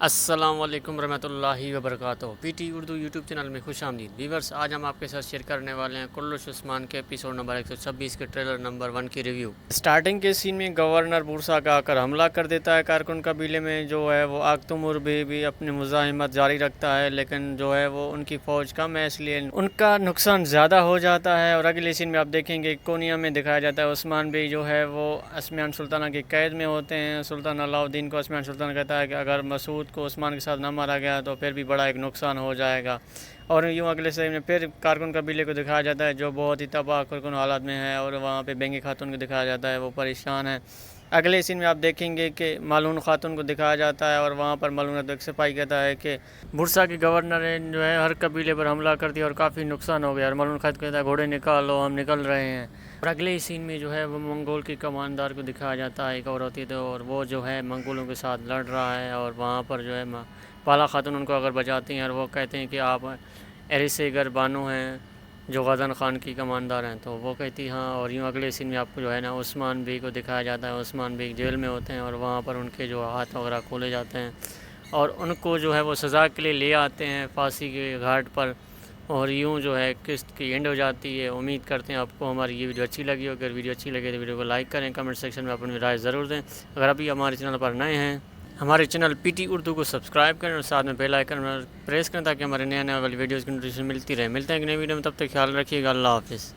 السلام علیکم ورحمۃ اللہ وبرکاتہ۔ P T Urdu YouTube channel میں خوش آمدید ویورز۔ آج ہم آپ کے ساتھ شیئر کرنے والے ہیں کلش عثمان کے ایپیسوڈ نمبر 126 کے ٹریلر نمبر 1 کی ریویو۔ سٹارٹنگ کے سین میں گورنر بورسا کا آ کر حملہ کر دیتا ہے کارکن قبیلے میں، جو ہے وہ آگتمور بھی اپنی مزاحمت جاری رکھتا ہے، لیکن جو ہے وہ ان کی فوج کم ہے، اس لیے ان کا نقصان زیادہ ہو جاتا ہے۔ اور اگلے سین میں آپ دیکھیں گے کونیا میں دکھایا جاتا ہے عثمان بی جو ہے وہ عثمان سلطانہ کی قید میں ہوتے ہیں۔ سلطان علاء الدین کو عثمان سلطانہ کہتا ہے کہ اگر مسعود کو عثمان کے ساتھ نہ مارا گیا تو پھر بھی بڑا ایک نقصان ہو جائے گا۔ اور یوں اگلے سین میں پھر کارکن قبیلے کو دکھایا جاتا ہے جو بہت ہی تباہ کن حالات میں ہے، اور وہاں پہ بینگی خاتون کو دکھایا جاتا ہے، وہ پریشان ہے۔ اگلے سین میں آپ دیکھیں گے کہ مالون خاتون کو دکھایا جاتا ہے، اور وہاں پر مالون ایک سپاہی کہتا ہے کہ بورسا کی گورنر نے جو ہے ہر قبیلے پر حملہ کر دیا اور کافی نقصان ہو گیا، اور مالون خاتون کہتا ہے گھوڑے نکالو، ہم نکل رہے ہیں۔ اور اگلے سین میں جو ہے وہ منگول کی کماندار کو دکھایا جاتا ہے، ایک عورت ہے، اور وہ جو ہے منگولوں کے ساتھ لڑ رہا ہے، اور وہاں پر جو ہے بالا خاتون ان کو اگر بچاتی ہیں، اور وہ کہتے ہیں کہ آپ ایریسیگر بانو ہیں جو غازن خان کی کماندار ہیں، تو وہ کہتی ہاں۔ اور یوں اگلے سین میں آپ کو جو ہے نا عثمان بی کو دکھایا جاتا ہے، عثمان بی جیل میں ہوتے ہیں، اور وہاں پر ان کے جو ہاتھ وغیرہ کھولے جاتے ہیں، اور ان کو جو ہے وہ سزا کے لیے لے آتے ہیں پھانسی کے گھاٹ پر۔ اور یوں جو ہے قسط کی اینڈ ہو جاتی ہے۔ امید کرتے ہیں آپ کو ہماری یہ ویڈیو اچھی لگی ہو۔ اگر ویڈیو اچھی لگے تو ویڈیو کو لائک کریں، کمنٹ سیکشن میں اپنی رائے ضرور دیں۔ اگر ابھی ہمارے چینل پر نئے ہیں، ہمارے چینل پی ٹی اردو کو سبسکرائب کریں، اور ساتھ میں بیل آئیکن پریس کریں تاکہ ہمارے نئے والی ویڈیوز کی نوٹیفیکیشن ملتی رہے۔ ملتے ہیں ایک نئی ویڈیو میں، تب تک خیال رکھیے گا۔ اللہ حافظ۔